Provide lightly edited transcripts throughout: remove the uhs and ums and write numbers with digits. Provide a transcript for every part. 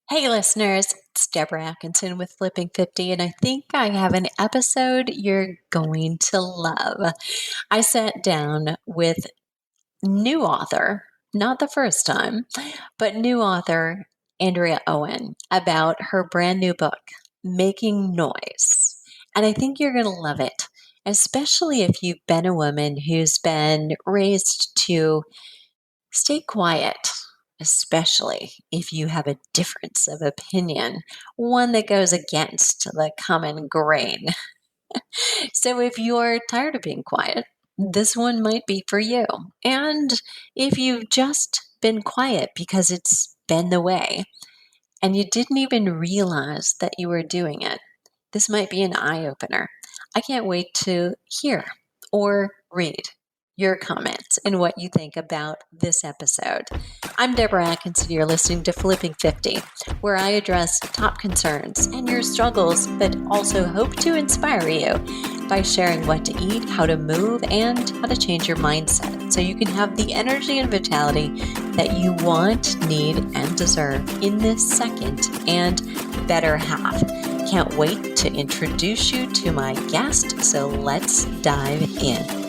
Hey, listeners, it's Deborah Atkinson with Flipping 50, and I think I have an episode you're going to love. I sat down with new author, not the first time, but new author Andrea Owen about her brand new book, Making Noise. And I think you're going to love it, especially if you've been a woman who's been raised to stay quiet, especially if you have a difference of opinion, one that goes against the common grain. So if you're tired of being quiet, this one might be for you. And if you've just been quiet because it's been the way and you didn't even realize that you were doing it, this might be an eye opener. I can't wait to hear or read your comments and what you think about this episode. I'm Deborah Atkinson. You're listening to Flipping 50, where I address top concerns and your struggles, but also hope to inspire you by sharing what to eat, how to move, and how to change your mindset so you can have the energy and vitality that you want, need, and deserve in this second and better half. Can't wait to introduce you to my guest, so let's dive in.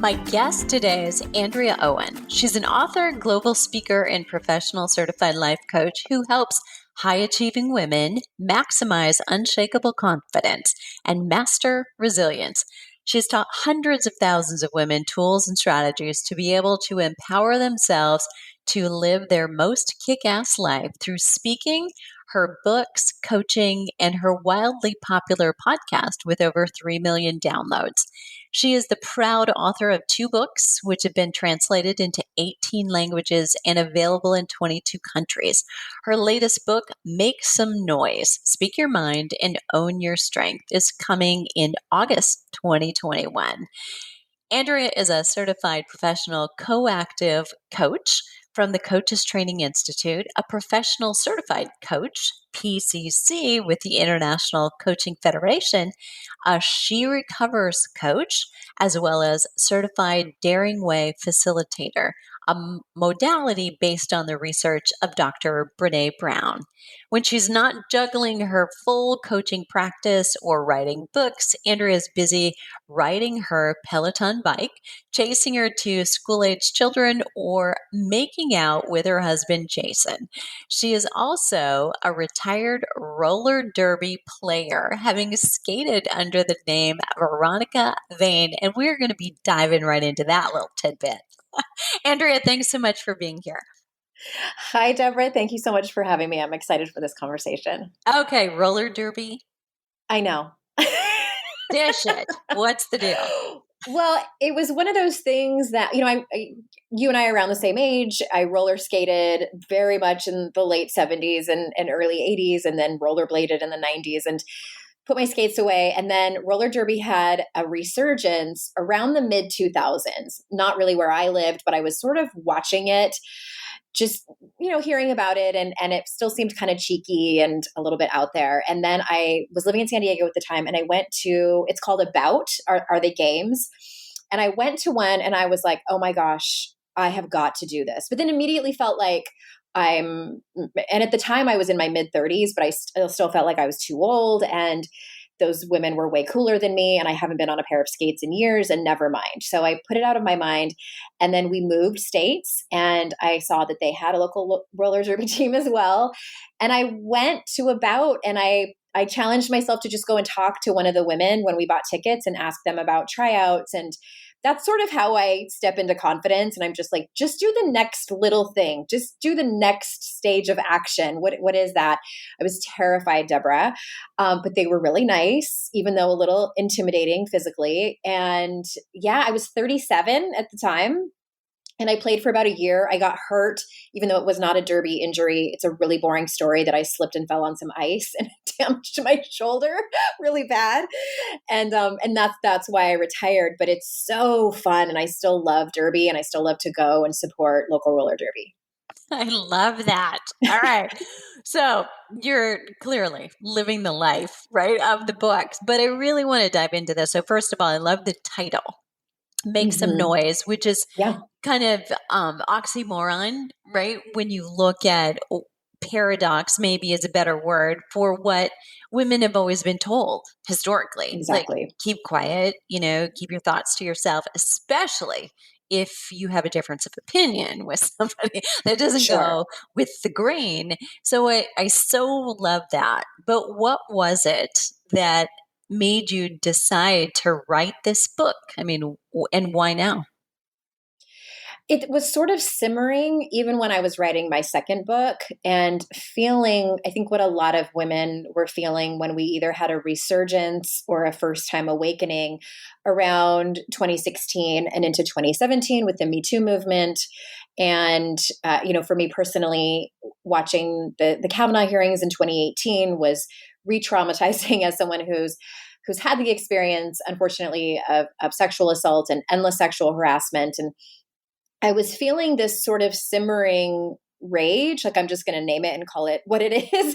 My guest today is Andrea Owen. She's an author, global speaker, and professional certified life coach who helps high-achieving women maximize unshakable confidence and master resilience. She's taught hundreds of thousands of women tools and strategies to be able to empower themselves to live their most kick-ass life through speaking, her books, coaching, and her wildly popular podcast with over 3 million downloads. She is the proud author of 2 books, which have been translated into 18 languages and available in 22 countries. Her latest book, Make Some Noise, Speak Your Mind and Own Your Strength, is coming in August 2021. Andrea is a certified professional coactive coach from the Coaches Training Institute, a professional certified coach, PCC, with the International Coaching Federation, a She Recovers coach, as well as certified Daring Way facilitator, a modality based on the research of Dr. Brene Brown. When she's not juggling her full coaching practice or writing books, Andrea is busy riding her Peloton bike, chasing her 2 school-aged children, or making out with her husband, Jason. She is also a retired roller derby player, having skated under the name Veronica Vain, and we're going to be diving right into that little tidbit. Andrea, thanks so much for being here. Hi, Deborah. Thank you so much for having me. I'm excited for this conversation. Okay, roller derby. I know. Dish it. What's the deal? Well, it was one of those things that, you and I are around the same age. I roller skated very much in the late 70s and early 80s, and then rollerbladed in the 90s and put my skates away. And then roller derby had a resurgence around the mid 2000s, not really where I lived, but I was sort of watching it, just hearing about it, and it still seemed kind of cheeky and a little bit out there. And then I was living in San Diego at the time, and I went to, it's called a bout, are they games? And I went to one, and I was like, oh my gosh, I have got to do this. But then immediately felt like and at the time I was in my mid 30s, but I still felt like I was too old, and those women were way cooler than me, and I haven't been on a pair of skates in years, and never mind. So I put it out of my mind. And then we moved states, and I saw that they had a local roller derby team as well. And I went to a bout, and I challenged myself to just go and talk to one of the women when we bought tickets and ask them about tryouts. And that's sort of how I step into confidence. And I'm just like, just do the next little thing. Just do the next stage of action. What is that? I was terrified, Deborah. But they were really nice, even though a little intimidating physically. And yeah, I was 37 at the time. And I played for about a year. I got hurt, even though it was not a derby injury. It's a really boring story that I slipped and fell on some ice and damaged my shoulder really bad. And that's why I retired. But it's so fun, and I still love derby, and I still love to go and support local roller derby. I love that. All right. So you're clearly living the life, right, of the books. But I really want to dive into this. So first of all, I love the title, Make Some Noise, which is kind of oxymoron, right? When you look at paradox maybe is a better word for what women have always been told historically. Like, Exactly. keep quiet, keep your thoughts to yourself, especially if you have a difference of opinion with somebody that doesn't Sure. go with the grain. So I so love that. But what was it that made you decide to write this book? I mean, and why now? It was sort of simmering even when I was writing my second book and feeling, I think, what a lot of women were feeling when we either had a resurgence or a first time awakening around 2016 and into 2017 with the Me Too movement. And, for me personally, watching the Kavanaugh hearings in 2018 was re traumatizing as someone who's had the experience, unfortunately, of sexual assault and endless sexual harassment. And I was feeling this sort of simmering rage, like I'm just going to name it and call it what it is,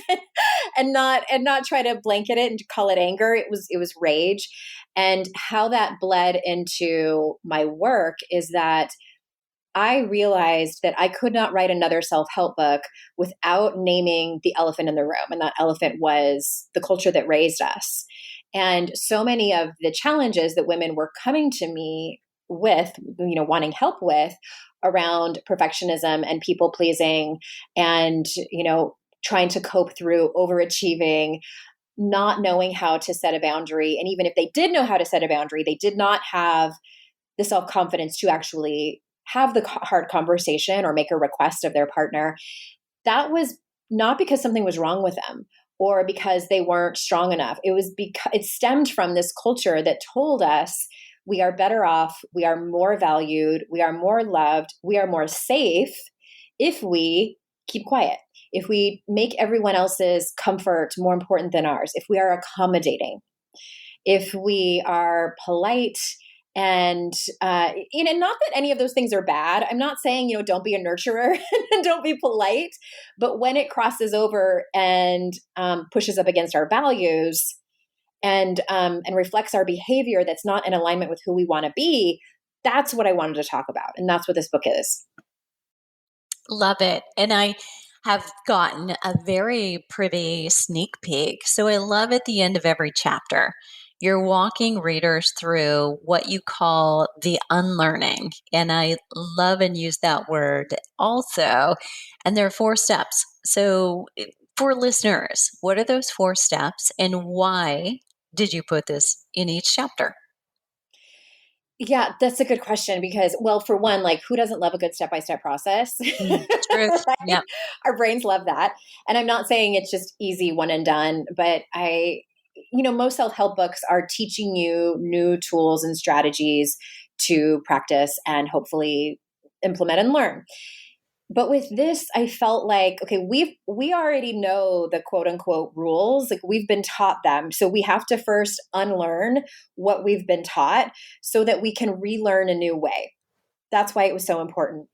and not try to blanket it and call it anger. It was rage, and how that bled into my work is that I realized that I could not write another self-help book without naming the elephant in the room, and that elephant was the culture that raised us. And so many of the challenges that women were coming to me with, wanting help with around perfectionism and people pleasing and, trying to cope through overachieving, not knowing how to set a boundary. And even if they did know how to set a boundary, they did not have the self confidence to actually have the hard conversation or make a request of their partner. That was not because something was wrong with them or because they weren't strong enough. It was because it stemmed from this culture that told us we are better off, we are more valued, we are more loved, we are more safe if we keep quiet, if we make everyone else's comfort more important than ours, if we are accommodating, if we are polite. And not that any of those things are bad. I'm not saying don't be a nurturer and don't be polite, but when it crosses over and pushes up against our values and reflects our behavior that's not in alignment with who we want to be, that's what I wanted to talk about, and that's what this book is. Love it. And I have gotten a very pretty sneak peek. So I love at the end of every chapter, you're walking readers through what you call the unlearning. And I love and use that word also. And there are 4 steps. So for listeners, what are those 4 steps and why did you put this in each chapter? Yeah, that's a good question because, well, for one, like who doesn't love a good step by step process? Truth. Right? Yep. Our brains love that. And I'm not saying it's just easy, one and done, but most self help books are teaching you new tools and strategies to practice and hopefully implement and learn. But with this, I felt like, okay, we already know the quote unquote rules. Like we've been taught them. So we have to first unlearn what we've been taught so that we can relearn a new way. That's why it was so important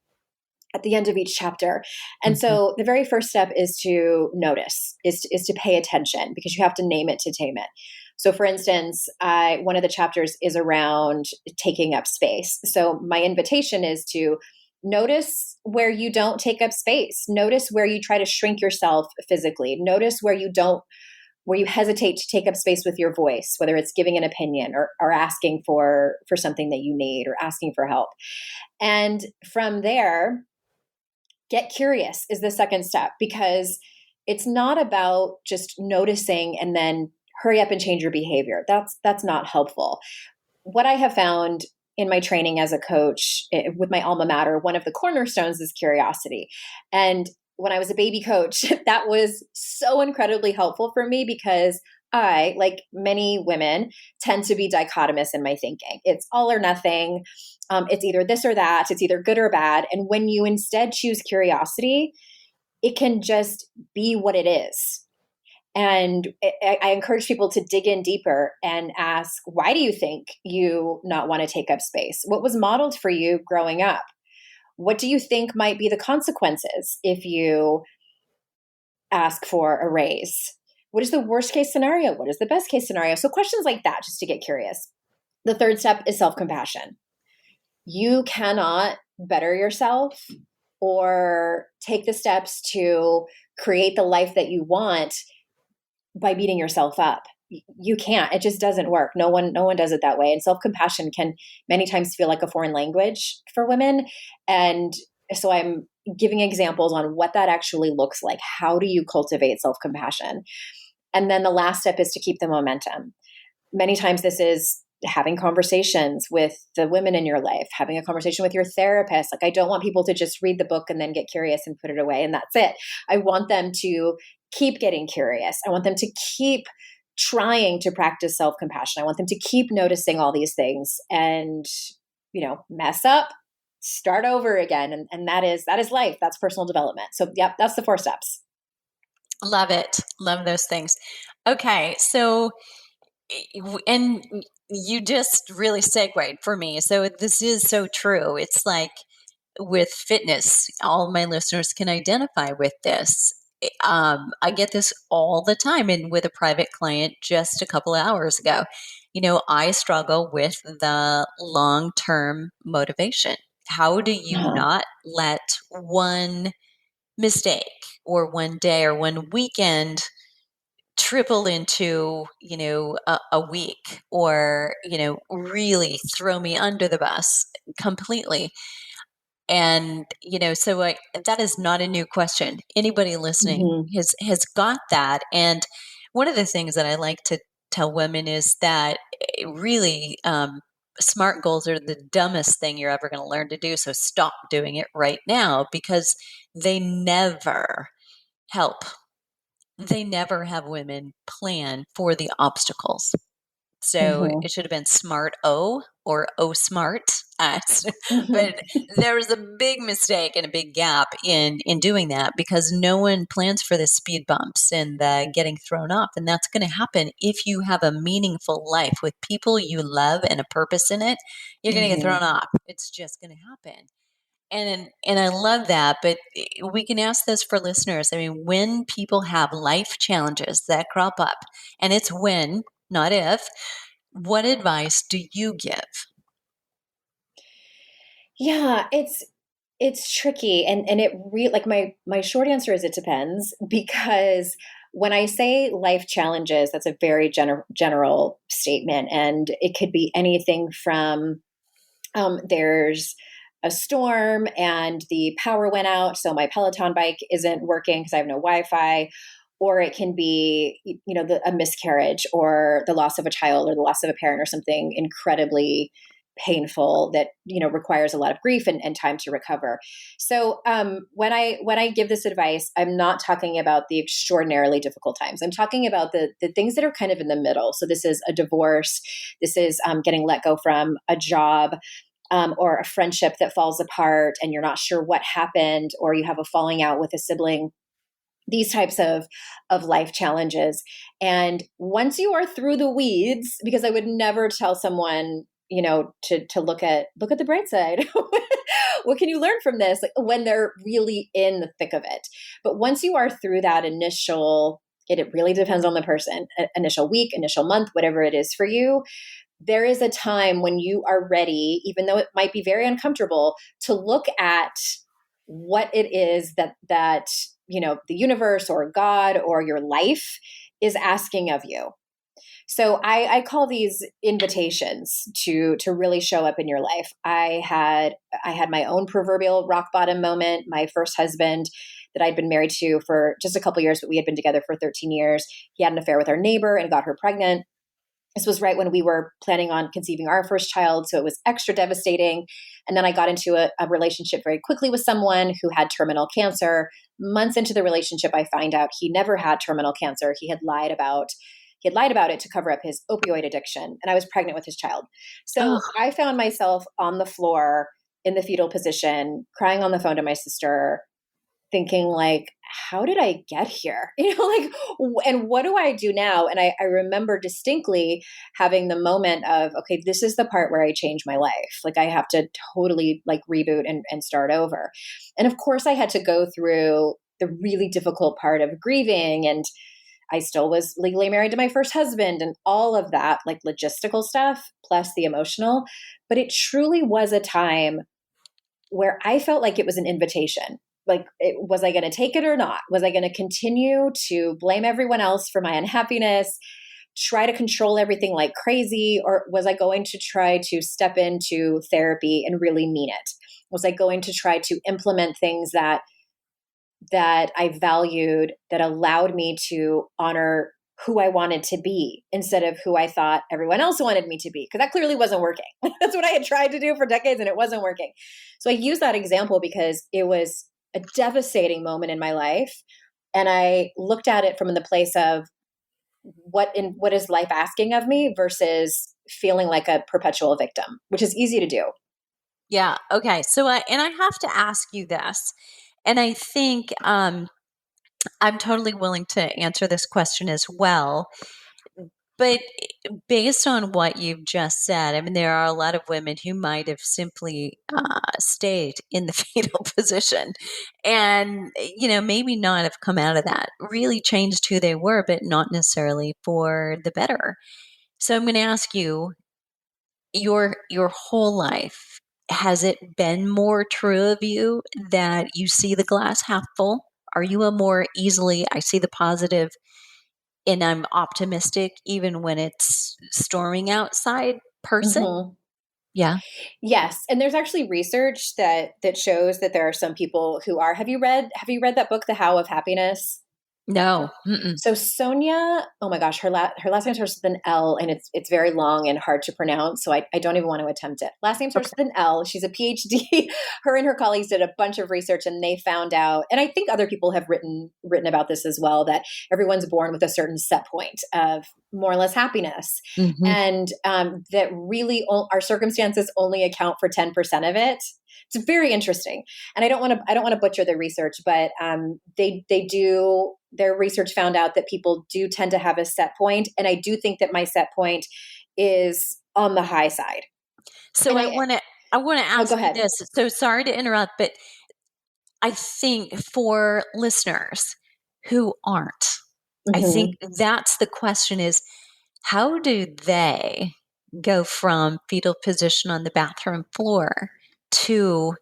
at the end of each chapter. And Mhm. so the very first step is to notice, is to pay attention because you have to name it to tame it. So for instance, one of the chapters is around taking up space. So my invitation is to notice where you don't take up space. Notice where you try to shrink yourself physically. Notice where you hesitate to take up space with your voice, whether it's giving an opinion or asking for something that you need or asking for help. And from there, get curious is the second step because it's not about just noticing and then hurry up and change your behavior. That's not helpful. What I have found in my training as a coach with my alma mater, one of the cornerstones is curiosity. And when I was a baby coach, that was so incredibly helpful for me because I, like many women, tend to be dichotomous in my thinking. It's all or nothing. It's either this or that. It's either good or bad. And when you instead choose curiosity, it can just be what it is. And I encourage people to dig in deeper and ask, why do you think you not want to take up space? What was modeled for you growing up? What do you think might be the consequences if you ask for a raise? What is the worst case scenario? What is the best case scenario? So questions like that, just to get curious. The third step is self-compassion. You cannot better yourself or take the steps to create the life that you want by beating yourself up. You can't. It just doesn't work. No one does it that way. And self-compassion can many times feel like a foreign language for women. And so I'm giving examples on what that actually looks like. How do you cultivate self-compassion? And then the last step is to keep the momentum. Many times this is having conversations with the women in your life, having a conversation with your therapist. Like, I don't want people to just read the book and then get curious and put it away and that's it. I want them to keep getting curious. I want them to keep trying to practice self-compassion. I want them to keep noticing all these things and, mess up, start over again. And that is life. That's personal development. So yep, that's the 4 steps. Love it. Love those things. Okay. So, and you just really segued for me. So this is so true. It's like with fitness, all my listeners can identify with this. I get this all the time. And with a private client just a couple of hours ago, I struggle with the long-term motivation. How do you not let one mistake or one day or one weekend triple into a week, or really throw me under the bus completely? And so that is not a new question. Anybody listening Mm-hmm. has got that. And one of the things that I like to tell women is that really smart goals are the dumbest thing you're ever going to learn to do. So stop doing it right now, because they never help. They never have women plan for the obstacles. So Mm-hmm. it should have been smart O or O smart. Mm-hmm. But there was a big mistake and a big gap in doing that, because no one plans for the speed bumps and the getting thrown off. And that's going to happen if you have a meaningful life with people you love and a purpose in it. You're going to get Mm-hmm. thrown off. It's just going to happen. And I love that, but we can ask this for listeners. I mean, when people have life challenges that crop up, and it's when, not if, what advice do you give? Yeah, it's tricky, and it really, like, my short answer is it depends, because when I say life challenges, that's a very general statement, and it could be anything from there's a storm and the power went out, so my Peloton bike isn't working because I have no Wi-Fi. Or it can be, a miscarriage or the loss of a child or the loss of a parent or something incredibly painful that requires a lot of grief and time to recover. So when I give this advice, I'm not talking about the extraordinarily difficult times. I'm talking about the things that are kind of in the middle. So this is a divorce. This is getting let go from a job. Or a friendship that falls apart and you're not sure what happened, or you have a falling out with a sibling. These types of life challenges. And once you are through the weeds, because I would never tell someone, to look at the bright side. What can you learn from this? Like, when they're really in the thick of it. But once you are through that initial, it really depends on the person, initial week, initial month, whatever it is for you, there is a time when you are ready, even though it might be very uncomfortable, to look at what it is that the universe or God or your life is asking of you. So I call these invitations to really show up in your life. I had my own proverbial rock bottom moment. My first husband, that I'd been married to for just a couple years, but we had been together for 13 years. He had an affair with our neighbor and got her pregnant. This was right when we were planning on conceiving our first child, so it was extra devastating. And then I got into a relationship very quickly with someone who had terminal cancer. Months into the relationship, I find out he never had terminal cancer. He had lied about it to cover up his opioid addiction, and I was pregnant with his child. Oh, So I found myself on the floor in the fetal position, crying on the phone to my sister, thinking like, how did I get here? And what do I do now? And I remember distinctly having the moment of, okay, this is the part where I change my life. Like, I have to totally like reboot and start over. And of course I had to go through the really difficult part of grieving, and I still was legally married to my first husband and all of that, like logistical stuff, plus the emotional. But it truly was a time where I felt like it was an invitation. was I going to take it or not? Was I going to continue to blame everyone else for my unhappiness, try to control everything like crazy? Or was I going to try to step into therapy and really mean it? Was I going to try to implement things that I valued, that allowed me to honor who I wanted to be instead of who I thought everyone else wanted me to be? Because that clearly wasn't working. That's what I had tried to do for decades and it wasn't working. So I use that example because it was a devastating moment in my life. And I looked at it from the place of what is life asking of me versus feeling like a perpetual victim, which is easy to do. Yeah. Okay. So, and I have to ask you this, and I think I'm totally willing to answer this question as well. But based on what you've just said, I mean, there are a lot of women who might have simply stayed in the fetal position and, maybe not have come out of that, really changed who they were, but not necessarily for the better. So I'm going to ask you, your whole life, has it been more true of you that you see the glass half full? Are you a more easily, I see the positive and I'm optimistic even when it's storming outside person? Mm-hmm. Yeah. Yes, and there's actually research that shows that there are some people who are. Have you read that book, The How of Happiness? No. Mm-mm. So Sonia, oh my gosh, her last name starts with an L, and it's very long and hard to pronounce. So I don't even want to attempt it. Last name starts Okay. with an L. She's a PhD. Her and her colleagues did a bunch of research, and they found out, and I think other people have written about this as well, that everyone's born with a certain set point of more or less happiness, Mhm. and that really our circumstances only account for 10% of it. It's very interesting, and I don't want to butcher the research, but they do, their research found out that people do tend to have a set point, and I do think that my set point is on the high side. So And I want to oh, go ask you ahead. this. So sorry to interrupt, but I think for listeners who aren't, I think Hmm. that's the question is, how do they go from fetal position on the bathroom floor to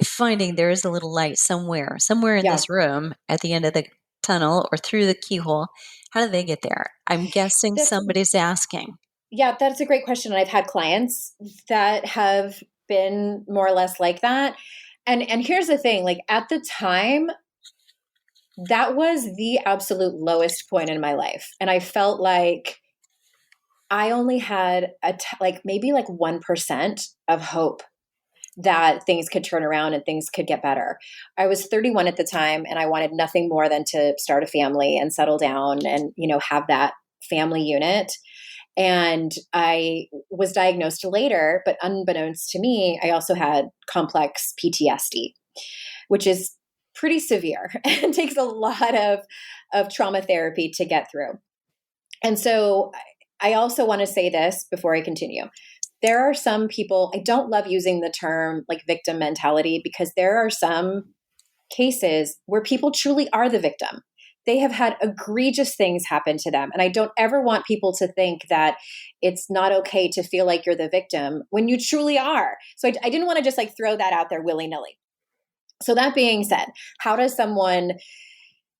finding there is a little light somewhere in Yeah, this room at the end of the tunnel or through the keyhole? How do they get there? I'm guessing that's somebody's asking. yeah, that's a great question. And I've had clients that have been more or less like that. And here's the thing, like at the time, that was the absolute lowest point in my life. And I felt like I only had like maybe like 1% of hope that things could turn around and things could get better. I was 31 at the time and I wanted nothing more than to start a family and settle down and, have that family unit. And I was diagnosed later, but unbeknownst to me, I also had complex PTSD, which is pretty severe and takes a lot of trauma therapy to get through. And so I also want to say this before I continue. There are some people, I don't love using the term like victim mentality, because there are some cases where people truly are the victim. They have had egregious things happen to them. And I don't ever want people to think that it's not okay to feel like you're the victim when you truly are. So I didn't want to just like throw that out there willy nilly. So that being said, how does someone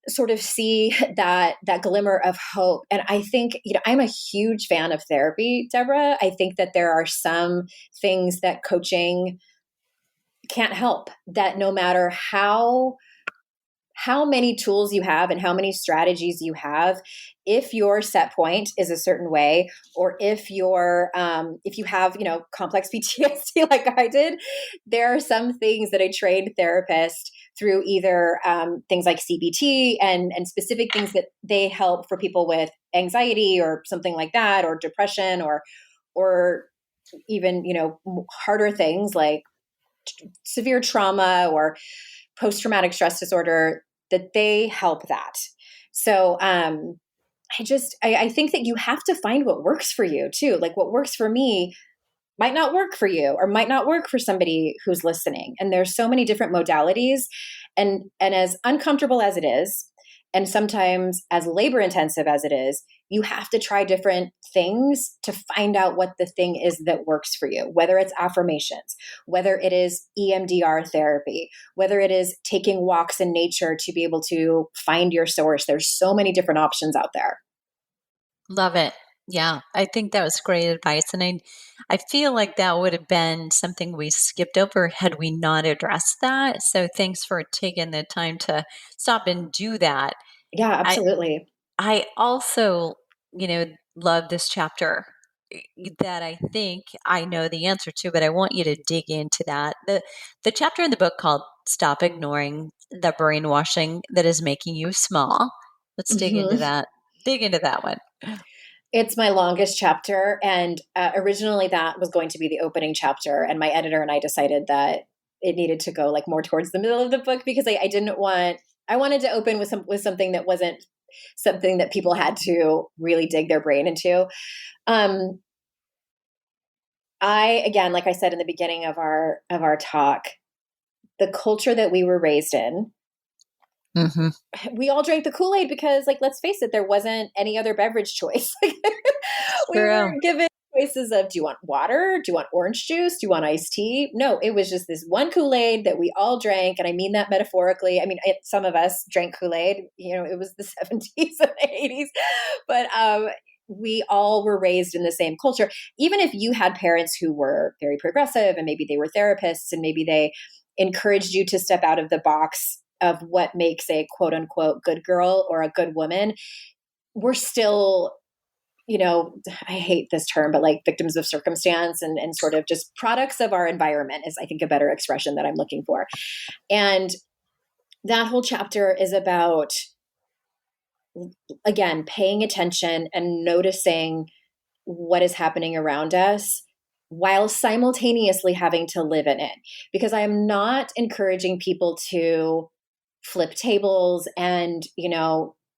sort of see that glimmer of hope? And I think, I'm a huge fan of therapy, Deborah. I think that there are some things that coaching can't help, that no matter how many tools you have and how many strategies you have, if your set point is a certain way, or if you have complex PTSD like I did, there are some things that a trained therapist, through either things like CBT and specific things that they help for people with anxiety or something like that, or depression, or even harder things like severe trauma or post-traumatic stress disorder, that they help that. So I think that you have to find what works for you too. Like what works for me might not work for you, or might not work for somebody who's listening. And there's so many different modalities, and as uncomfortable as it is, and sometimes as labor intensive as it is, you have to try different things to find out what the thing is that works for you, whether it's affirmations, whether it is EMDR therapy, whether it is taking walks in nature to be able to find your source. There's so many different options out there. Love it. Yeah, I think that was great advice. And I feel like that would have been something we skipped over had we not addressed that. So thanks for taking the time to stop and do that. Yeah, I absolutely. I also, love this chapter that I think I know the answer to, but I want you to dig into that. The chapter in the book called Stop Ignoring the Brainwashing That Is Making You Small. Let's dig into Mhm. that. Dig into that one. It's my longest chapter. And originally that was going to be the opening chapter. And my editor and I decided that it needed to go like more towards the middle of the book because I didn't want, I wanted to open with something that wasn't something that people had to really dig their brain into. Um, again, like I said in the beginning of our talk, the culture that we were raised in, Hmm. we all drank the Kool-Aid because, like, let's face it, there wasn't any other beverage choice. We were True. given choices of, do you want water? Do you want orange juice? Do you want iced tea? No, it was just this one Kool-Aid that we all drank. And I mean that metaphorically. I mean, some of us drank Kool-Aid, it was the 70s and the 80s, but we all were raised in the same culture. Even if you had parents who were very progressive and maybe they were therapists and maybe they encouraged you to step out of the box of what makes a quote unquote good girl or a good woman, we're still, I hate this term, but like victims of circumstance and sort of just products of our environment is, I think, a better expression that I'm looking for. And that whole chapter is about, again, paying attention and noticing what is happening around us while simultaneously having to live in it. Because I am not encouraging people to flip tables and,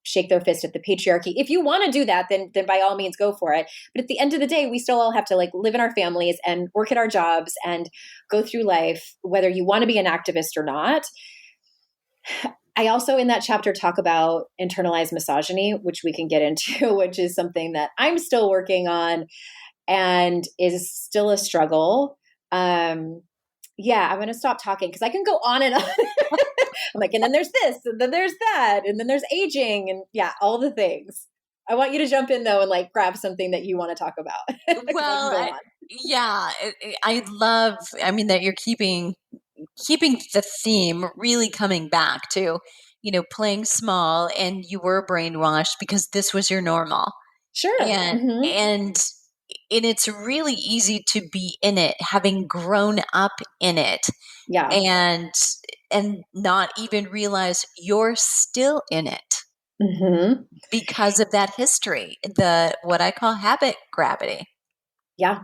shake their fist at the patriarchy. If you want to do that, then by all means go for it. But at the end of the day, we still all have to like live in our families and work at our jobs and go through life, whether you want to be an activist or not. I also in that chapter talk about internalized misogyny, which we can get into, which is something that I'm still working on and is still a struggle. Yeah, I'm going to stop talking because I can go on and on. I'm like, and then there's this, and then there's that, and then there's aging, and yeah, all the things. I want you to jump in though and like grab something that you want to talk about because I can Well, go on. yeah, I love, I mean, that you're keeping the theme really coming back to, playing small and you were brainwashed because this was your normal. Sure. And Hmm. and and it's really easy to be in it, having grown up in it Yeah. and not even realize you're still in it Hmm. because of that history, the what I call habit gravity. Yeah.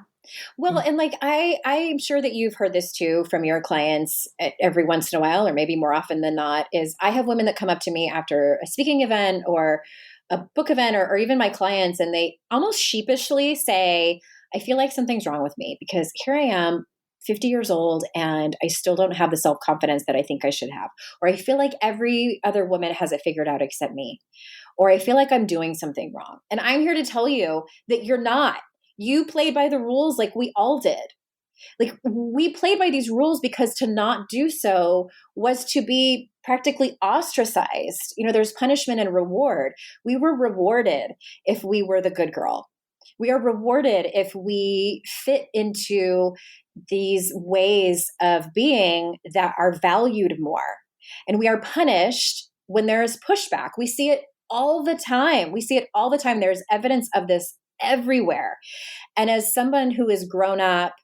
Well, Mm. and like I'm sure that you've heard this too from your clients every once in a while, or maybe more often than not, is I have women that come up to me after a speaking event or a book event or even my clients, and they almost sheepishly say, I feel like something's wrong with me because here I am, 50 years old, and I still don't have the self confidence that I think I should have. Or I feel like every other woman has it figured out except me. Or I feel like I'm doing something wrong. And I'm here to tell you that you're not. You played by the rules like we all did. Like we played by these rules because to not do so was to be practically ostracized. There's punishment and reward. We were rewarded if we were the good girl. We are rewarded if we fit into these ways of being that are valued more. And we are punished when there is pushback. We see it all the time. We see it all the time. There's evidence of this everywhere. And as someone who is grown up,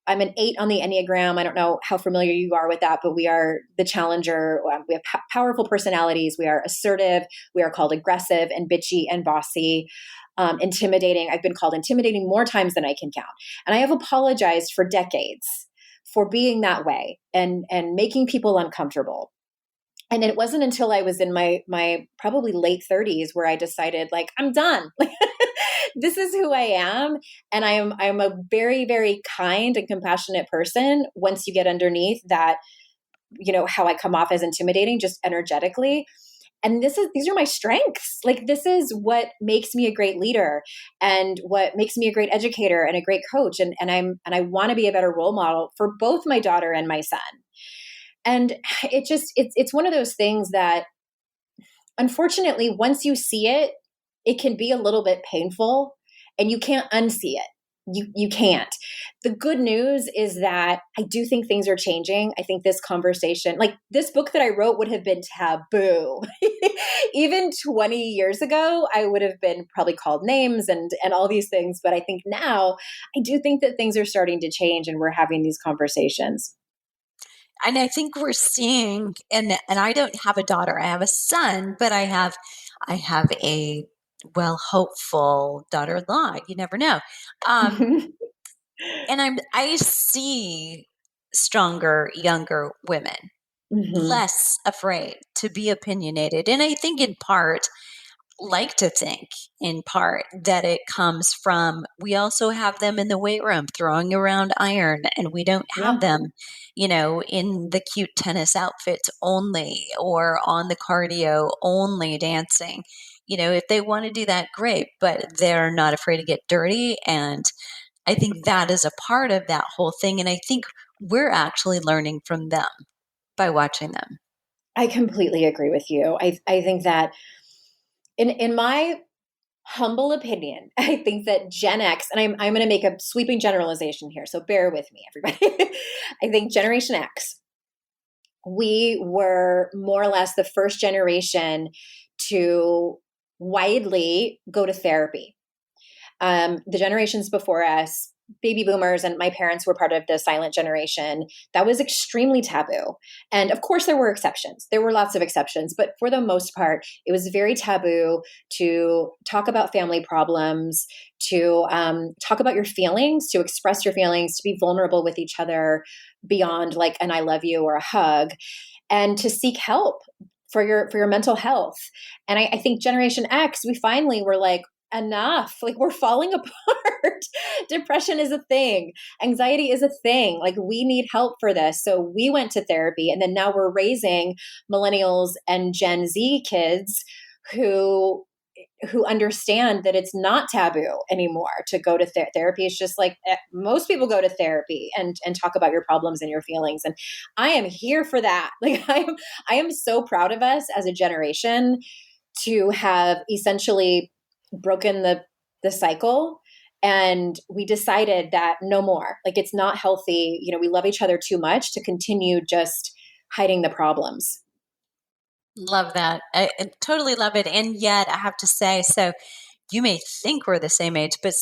I'm an 8 on the Enneagram. I don't know how familiar you are with that, but we are the challenger. We have powerful personalities. We are assertive. We are called aggressive and bitchy and bossy, intimidating. I've been called intimidating more times than I can count. And I have apologized for decades for being that way and making people uncomfortable. And it wasn't until I was in my probably late 30s where I decided, like, I'm done. This is who I am, and I'm a very, very kind and compassionate person. Once you get underneath that, how I come off as intimidating, just energetically. And these are my strengths. Like, this is what makes me a great leader and what makes me a great educator and a great coach. And I want to be a better role model for both my daughter and my son. And it's one of those things that, unfortunately, once you see it, it can be a little bit painful and you can't unsee it. You can't. The good news is that I do think things are changing. I think this conversation, like this book that I wrote, would have been taboo. Even 20 years ago, I would have been probably called names and all these things. But I think now, I do think that things are starting to change and we're having these conversations. And I think we're seeing, and I don't have a daughter, I have a son, but I have a well, hopeful daughter-in-law. You never know. Um, and I see stronger, younger women, Hmm. less afraid to be opinionated. And I think in part, like to think in part that it comes from we also have them in the weight room throwing around iron, and we don't have Yeah. them, in the cute tennis outfits only or on the cardio only dancing. If they want to do that, great, but they're not afraid to get dirty. And I think that is a part of that whole thing. And I think we're actually learning from them by watching them. I completely agree with you. I think that in my humble opinion, I think that Gen X, and I'm going to make a sweeping generalization here, so bear with me, everybody. I think Generation X, we were more or less the first generation to widely go to therapy. The generations before us, baby boomers and my parents were part of the silent generation, that was extremely taboo. And of course, there were exceptions. There were lots of exceptions, but for the most part, it was very taboo to talk about family problems, to talk about your feelings, to express your feelings, to be vulnerable with each other beyond like an I love you or a hug, and to seek help for your mental health. And I think Generation X, we finally were like, enough, like we're falling apart. Depression is a thing, anxiety is a thing, like we need help for this. So we went to therapy, and then now we're raising millennials and Gen Z kids who understand that it's not taboo anymore to go to therapy. It's just like most people go to therapy and talk about your problems and your feelings. And I am here for that. Like I am so proud of us as a generation to have essentially broken the cycle. And we decided that no more. Like, it's not healthy. We love each other too much to continue just hiding the problems. Love that. I totally love it. And yet, I have to say, so you may think we're the same age, but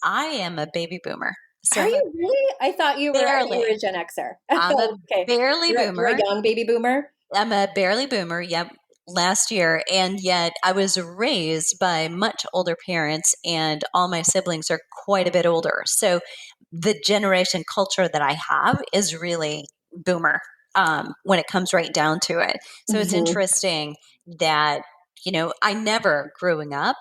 I am a baby boomer. So Are you really? I thought you were a barely, Gen Xer. I'm a Okay. barely You're a boomer. young baby boomer. I'm a barely boomer. Yep. Last year. And yet I was raised by much older parents, and all my siblings are quite a bit older. So the generation culture that I have is really boomer, when it comes right down to it. So it's Hmm. interesting that, I never growing up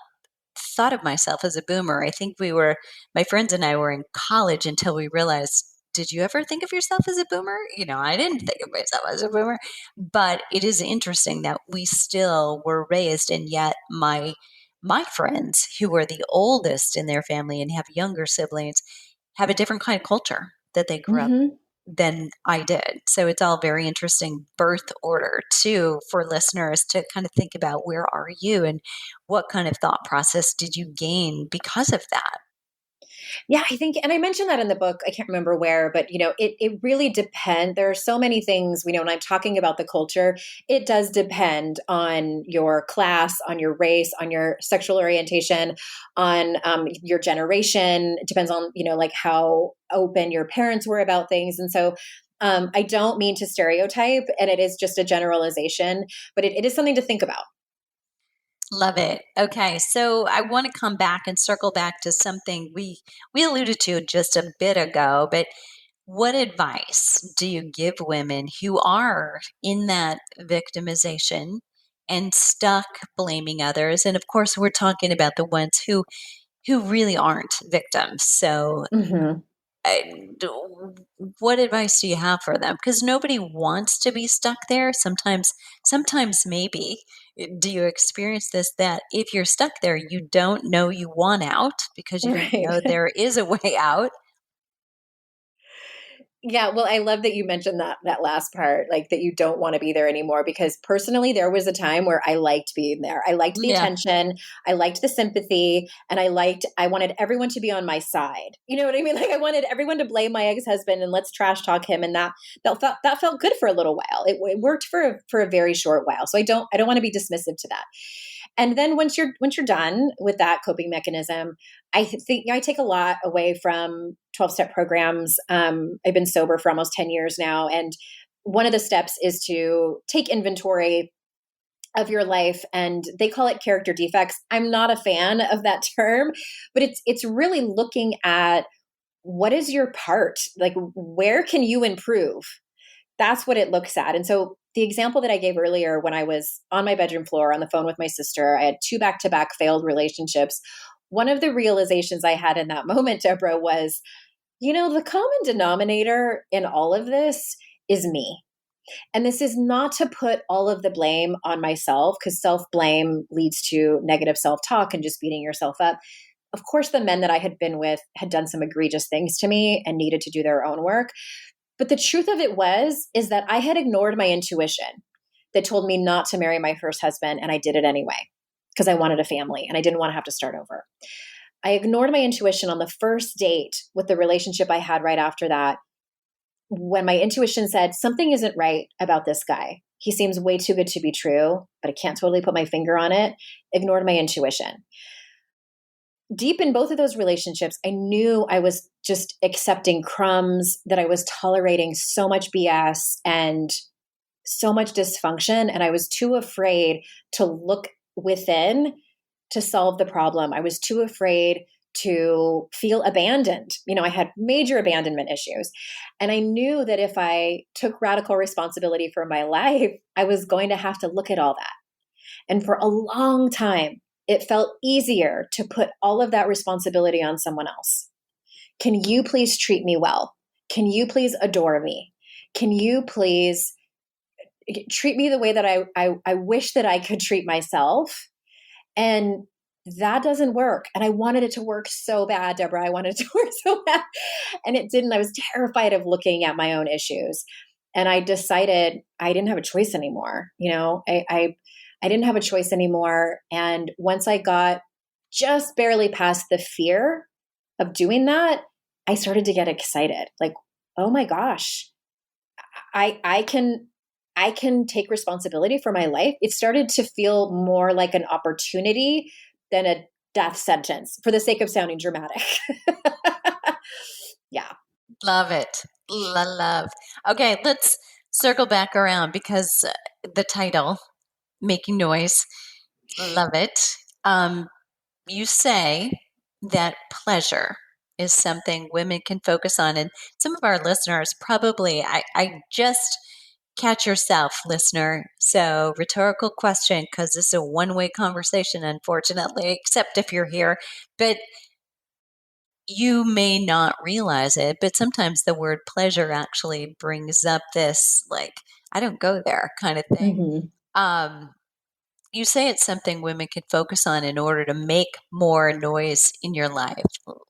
thought of myself as a boomer. I think my friends and I were in college until we realized, did you ever think of yourself as a boomer? I didn't think of myself as a boomer. But it is interesting that we still were raised, and yet my friends who are the oldest in their family and have younger siblings have a different kind of culture that they grew up Hmm. than I did. So it's all very interesting birth order too for listeners to kind of think about, where are you and what kind of thought process did you gain because of that? Yeah, I think, and I mentioned that in the book, I can't remember where, but it really depends. There are so many things, when I'm talking about the culture, it does depend on your class, on your race, on your sexual orientation, on your generation. It depends on, like how open your parents were about things. And so I don't mean to stereotype, and it is just a generalization, but it is something to think about. Love it. Okay, so I want to come back and circle back to something we alluded to just a bit ago, but what advice do you give women who are in that victimization and stuck blaming others? And of course, we're talking about the ones who really aren't victims. So Mhm. what advice do you have for them? Because nobody wants to be stuck there. Sometimes maybe. Do you experience this, that if you're stuck there, you don't know you want out because you don't Right. know there is a way out? Yeah, well, I love that you mentioned that last part, like that you don't want to be there anymore. Because personally, there was a time where I liked being there. I liked the Yeah. attention, I liked the sympathy, and I wanted everyone to be on my side. You know what I mean? Like I wanted everyone to blame my ex husband and let's trash talk him, and that felt good for a little while. It worked for a very short while. So I don't want to be dismissive to that. And then once you're done with that coping mechanism, I think I take a lot away from 12-step programs. I've been sober for almost 10 years now. And one of the steps is to take inventory of your life, and they call it character defects. I'm not a fan of that term, but it's really looking at what is your part? Like where can you improve? That's what it looks at. And so the example that I gave earlier, when I was on my bedroom floor on the phone with my sister, I had 2 back-to-back failed relationships. One of the realizations I had in that moment, Deborah, was, the common denominator in all of this is me. And this is not to put all of the blame on myself, because self-blame leads to negative self-talk and just beating yourself up. Of course, the men that I had been with had done some egregious things to me and needed to do their own work. But the truth of it is that I had ignored my intuition that told me not to marry my first husband, and I did it anyway because I wanted a family and I didn't want to have to start over. I ignored my intuition on the first date with the relationship I had right after that, when my intuition said something isn't right about this guy. He seems way too good to be true, but I can't totally put my finger on it. Ignored my intuition. Deep in both of those relationships, I knew I was just accepting crumbs, that I was tolerating so much BS and so much dysfunction. And I was too afraid to look within to solve the problem. I was too afraid to feel abandoned. I had major abandonment issues. And I knew that if I took radical responsibility for my life, I was going to have to look at all that. And for a long time, it felt easier to put all of that responsibility on someone else. Can you please treat me well? Can you please adore me? Can you please treat me the way that I wish that I could treat myself? And that doesn't work. And I wanted it to work so bad, Deborah. I wanted it to work so bad. And it didn't. I was terrified of looking at my own issues. And I decided I didn't have a choice anymore. I didn't have a choice anymore. And once I got just barely past the fear of doing that, I started to get excited. Like, oh my gosh, I can take responsibility for my life. It started to feel more like an opportunity than a death sentence, for the sake of sounding dramatic. Yeah. Love it. Love. Okay, let's circle back around because the title, Making Noise, love it. You say that pleasure is something women can focus on. And some of our listeners probably, I just catch yourself, listener. So, rhetorical question, because this is a one-way conversation, unfortunately, except if you're here. But you may not realize it, but sometimes the word pleasure actually brings up this, like, I don't go there kind of thing. Mm-hmm. Um, you say it's something women can focus on in order to make more noise in your life.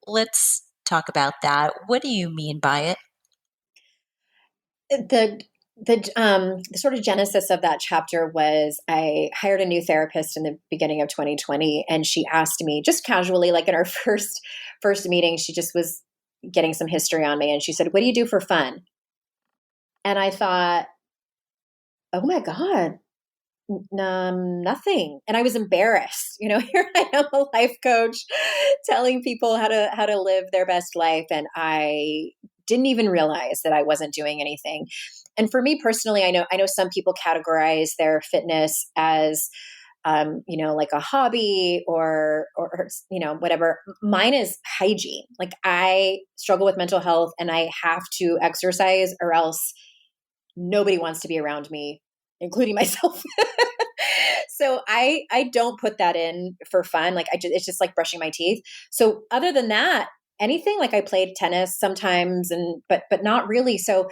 Let's talk about that. What do you mean by it? The sort of genesis of that chapter was I hired a new therapist in the beginning of 2020, and she asked me just casually, like in our first meeting, she just was getting some history on me, and she said, "What do you do for fun?" And I thought, "Oh my God, nothing." And I was embarrassed. Here I am, a life coach, telling people how to live their best life, and I didn't even realize that I wasn't doing anything. And for me personally, I know some people categorize their fitness as like a hobby or whatever. Mine is hygiene. Like I struggle with mental health and I have to exercise or else nobody wants to be around me, including myself. So I don't put that in for fun. Like it's just like brushing my teeth. So other than that, anything. Like I played tennis sometimes but not really. So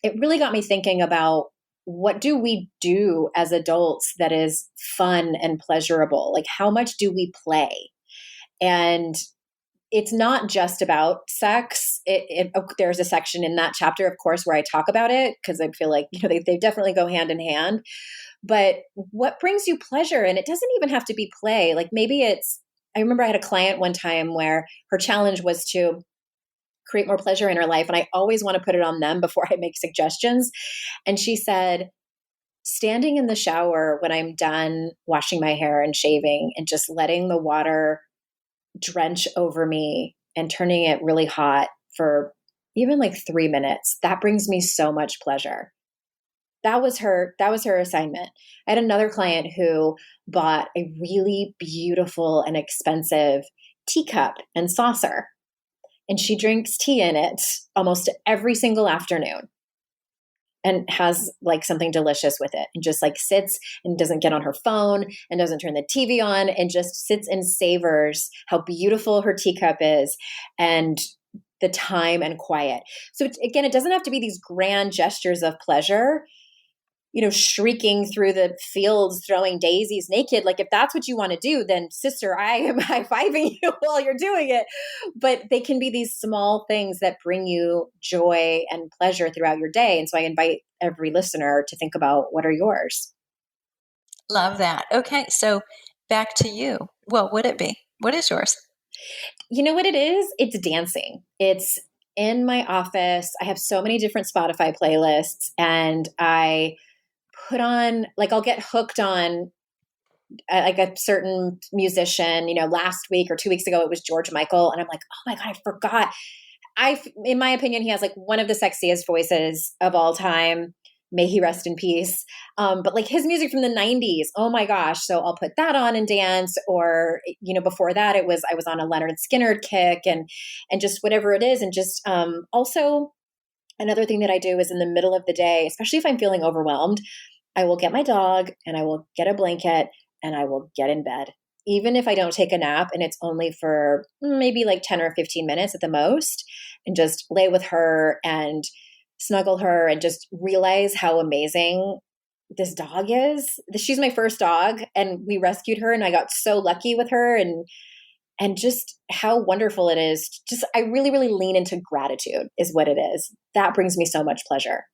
it really got me thinking about what do we do as adults that is fun and pleasurable? Like how much do we play? And it's not just about sex. There's a section in that chapter, of course, where I talk about it because I feel like, they definitely go hand in hand. But what brings you pleasure? And it doesn't even have to be play. Like maybe I remember I had a client one time where her challenge was to create more pleasure in her life. And I always want to put it on them before I make suggestions. And she said, standing in the shower when I'm done washing my hair and shaving and just letting the water drench over me and turning it really hot for even like 3 minutes, that brings me so much pleasure. That was her assignment. I had another client who bought a really beautiful and expensive teacup and saucer, and she drinks tea in it almost every single afternoon and has like something delicious with it, and just like sits and doesn't get on her phone and doesn't turn the TV on and just sits and savors how beautiful her teacup is and the time and quiet. So again, it doesn't have to be these grand gestures of pleasure, shrieking through the fields, throwing daisies naked. Like if that's what you want to do, then sister, I am high-fiving you while you're doing it. But they can be these small things that bring you joy and pleasure throughout your day. And so I invite every listener to think about, what are yours? Love that. Okay. So back to you. What would it be? What is yours? You know what it is? It's dancing. It's in my office. I have so many different Spotify playlists, and I put on, like, I'll get hooked on like a certain musician. Last week or 2 weeks ago, it was George Michael. And I'm like, oh my God, I forgot. In my opinion, he has like one of the sexiest voices of all time. May he rest in peace. But like his music from the 90s, oh my gosh. So I'll put that on and dance. Or, before that, I was on a Leonard Skinner kick and just whatever it is. And just also another thing that I do is in the middle of the day, especially if I'm feeling overwhelmed, I will get my dog and I will get a blanket and I will get in bed. Even if I don't take a nap and it's only for maybe like 10 or 15 minutes at the most, and just lay with her and snuggle her and just realize how amazing this dog is. She's my first dog and we rescued her, and I got so lucky with her, and just how wonderful it is. Just, I really, really lean into gratitude is what it is. That brings me so much pleasure.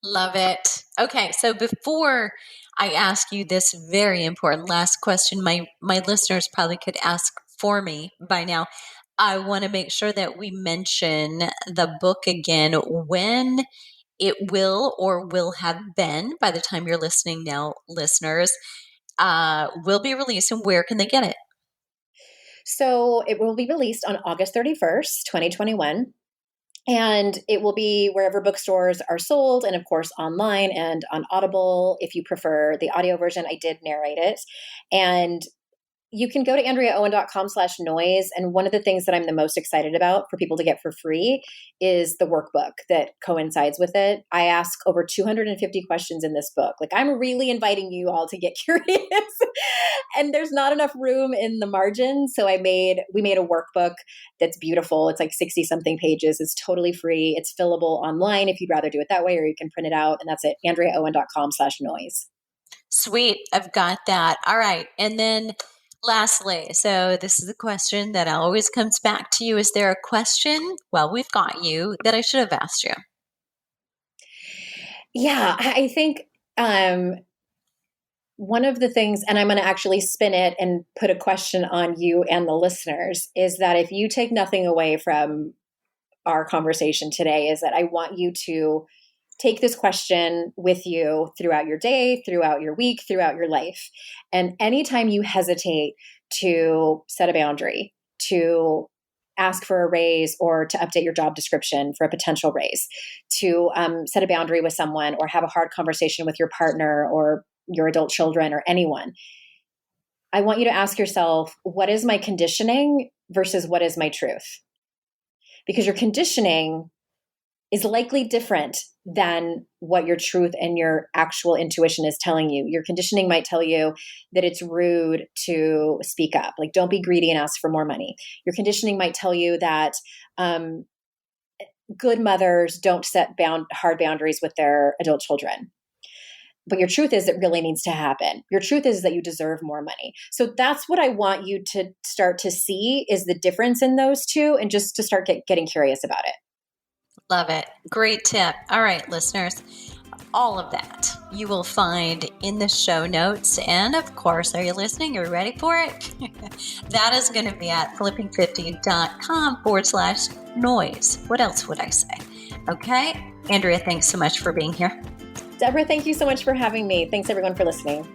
Love it. Okay. So before I ask you this very important last question, my listeners probably could ask for me by now. I want to make sure that we mention the book again, when it will or will have been, by the time you're listening now, listeners, will be released, and where can they get it? So it will be released on August 31st, 2021. And it will be wherever bookstores are sold, and of course online and on Audible. If you prefer the audio version, I did narrate it. And you can go to andreaowen.com/noise. And one of the things that I'm the most excited about for people to get for free is the workbook that coincides with it. I ask over 250 questions in this book. Like, I'm really inviting you all to get curious. And there's not enough room in the margins. So we made a workbook that's beautiful. It's like 60 something pages. It's totally free. It's fillable online if you'd rather do it that way, or you can print it out. And that's at andreaowen.com/noise. Sweet. I've got that. All right. And then lastly, so this is the question that always comes back to you. Is there a question, well, we've got you, that I should have asked you? Yeah, I think one of the things, and I'm going to actually spin it and put a question on you and the listeners, is that if you take nothing away from our conversation today, is that I want you to take this question with you throughout your day, throughout your week, throughout your life. And anytime you hesitate to set a boundary, to ask for a raise, or to update your job description for a potential raise, to set a boundary with someone, or have a hard conversation with your partner or your adult children or anyone, I want you to ask yourself, what is my conditioning versus what is my truth? Because your conditioning is likely different than what your truth and your actual intuition is telling you. Your conditioning might tell you that it's rude to speak up. Like, don't be greedy and ask for more money. Your conditioning might tell you that good mothers don't set hard boundaries with their adult children. But your truth is, it really needs to happen. Your truth is that you deserve more money. So that's what I want you to start to see, is the difference in those two, and just to start getting curious about it. Love it. Great tip. All right, listeners, all of that you will find in the show notes. And of course, are you listening? Are you ready for it? That is going to be at flipping50.com/noise. What else would I say? Okay. Andrea, thanks so much for being here. Deborah, thank you so much for having me. Thanks everyone for listening.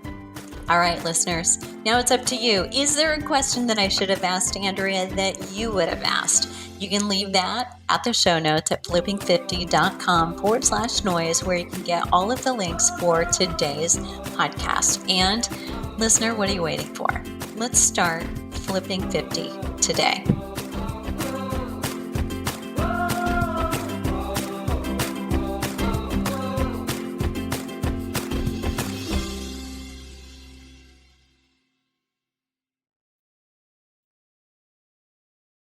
All right, listeners, now it's up to you. Is there a question that I should have asked Andrea that you would have asked? You can leave that at the show notes at flipping50.com/noise, where you can get all of the links for today's podcast. And listener, what are you waiting for? Let's start flipping 50 today.